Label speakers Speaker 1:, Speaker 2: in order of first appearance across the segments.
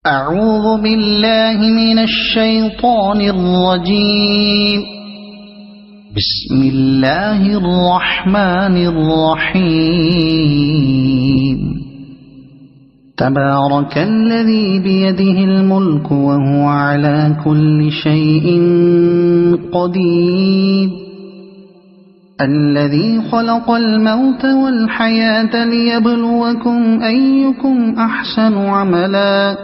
Speaker 1: أعوذ بالله من الشيطان الرجيم. بسم الله الرحمن الرحيم. تبارك الذي بيده الملك وهو على كل شيء قدير. الذي خلق الموت والحياة ليبلوكم أيكم أحسن عملا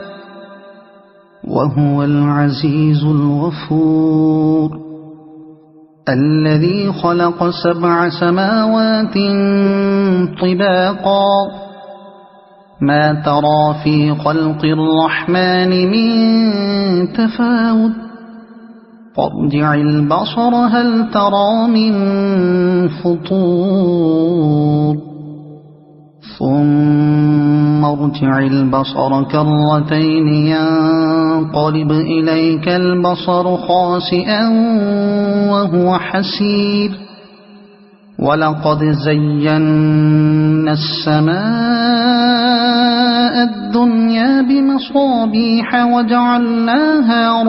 Speaker 1: وهو العزيز الغفور. الذي خلق 7 سماوات طباقا ما ترى في خلق الرحمن من تفاوت فارجع البصر هل ترى من فطور ثم ارجع البصر كرتين ينقلب إليك البصر خاسئا وهو حسير. ولقد زينا السماء الدنيا بمصابيح وجعلناها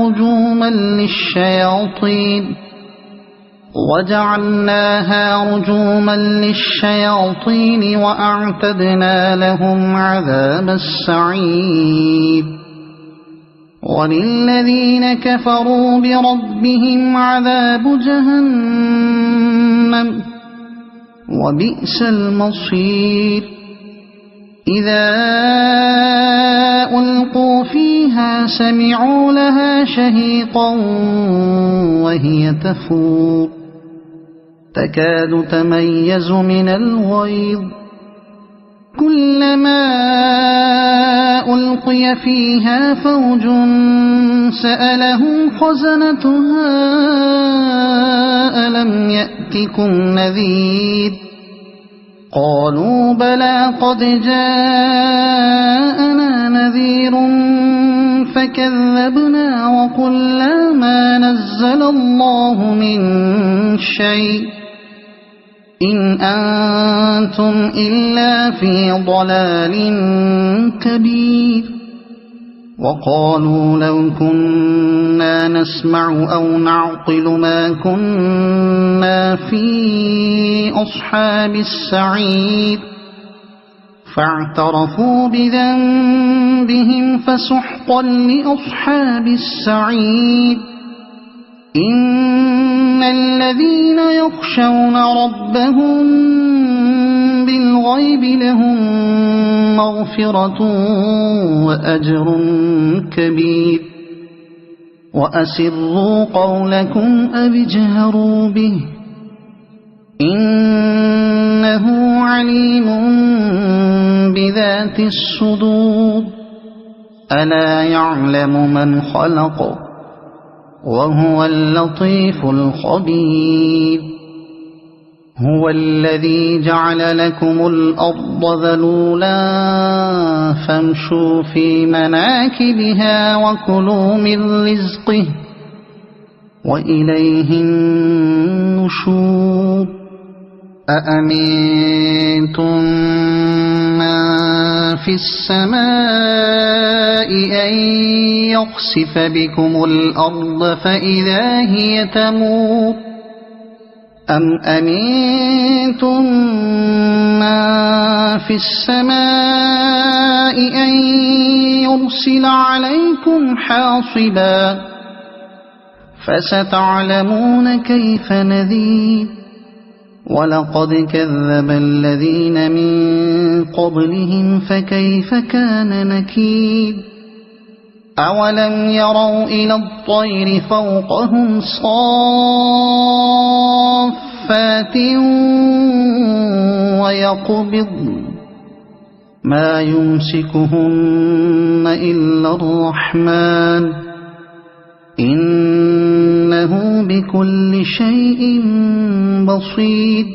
Speaker 1: رجوما للشياطين وأعتدنا لهم عذاب السعير. وللذين كفروا بربهم عذاب جهنم وبئس المصير. إذا ألقوا فيها سمعوا لها شهيقا وهي تفور تكاد تميز من الغيظ. كلما ألقي فيها فوج سألهم خزنتها ألم يأتكم نذير قالوا بلى قد جاءنا نذير فكذبنا وقلنا ما نزل الله من شيء إن أنتم إلا في ضلال كبير. وقالوا لو كنا نسمع أو نعقل ما كنا في أصحاب السعير فاعترفوا بذنبهم فسحقا لأصحاب السعير. إن الذين يخشون ربهم بالغيب لهم مغفرة وأجر كبير. وأسروا قولكم أو اجهروا به إنه عليم بذات الصدور. ألا يعلم من خلق وهو اللطيف الخبير. هو الذي جعل لكم الأرض ذلولا فامشوا في مناكبها وكلوا من رزقه وإليه النشور. أأمنتم من في السماء أن يخسف بكم الأرض فإذا هي تمور أم أمنتم من في السماء أن يرسل عليكم حاصبا فستعلمون كيف نذير. ولقد كذب الذين من قبلهم فكيف كان نكير. أولم يروا إلى الطير فوقهم صافات ويقبضن ما يمسكهن إلا الرحمن إنه بكل شيء بصير.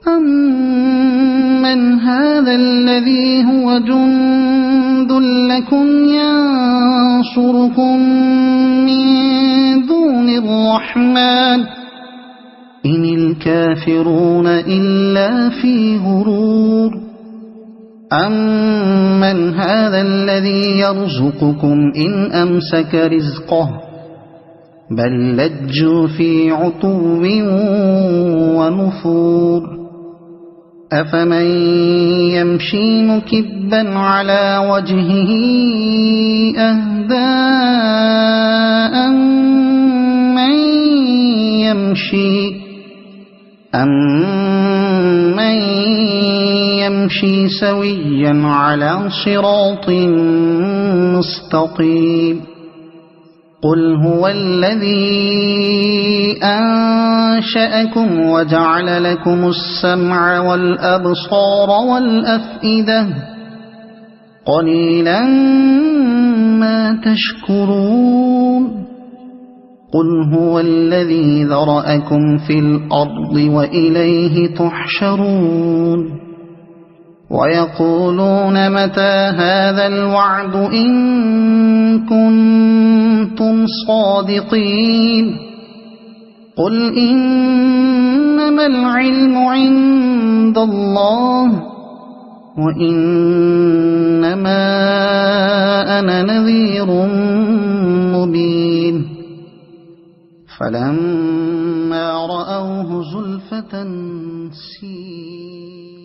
Speaker 1: أمن هذا الذي هو جند لكم ينصركم من دون الرحمن إن الكافرون إلا في غرور. أَمَّنْ هَذَا الَّذِي يَرْزُقُكُمْ إِنْ أَمْسَكَ رِزْقَهُ بَل لَّجُّوا فِي عُتُوٍّ وَنُفُورٍ أَفَمَن يَمْشِي مُكِبًّا عَلَى وَجْهِهِ أَهْدَىٰ أَمَّن يَمْشِي سَوِيًّا عَلَىٰ صِرَاطٍ مُّسْتَقِيمٍ قُلْ هُوَ الَّذِي أَنشَأَكُمْ وَجَعَلَ لَكُمُ السَّمْعَ وَالْأَبْصَارَ وَالْأَفْئِدَةَ قَلِيلًا مَّا تَشْكُرُونَ قُلْ هُوَ الَّذِي ذَرَأَكُمْ فِي الْأَرْضِ وَإِلَيْهِ تُحْشَرُونَ وَيَقُولُونَ مَتَىٰ هَٰذَا الْوَعْدُ إِن كُنتُمْ صَادِقِينَ قُلْ إِنَّمَا الْعِلْمُ عِندَ اللَّهِ وَإِنَّمَا أَنَا نَذِيرٌ مُّبِينٌ فَلَمَّا رَأَوْهُ زُلْفَةً سِيئَتْ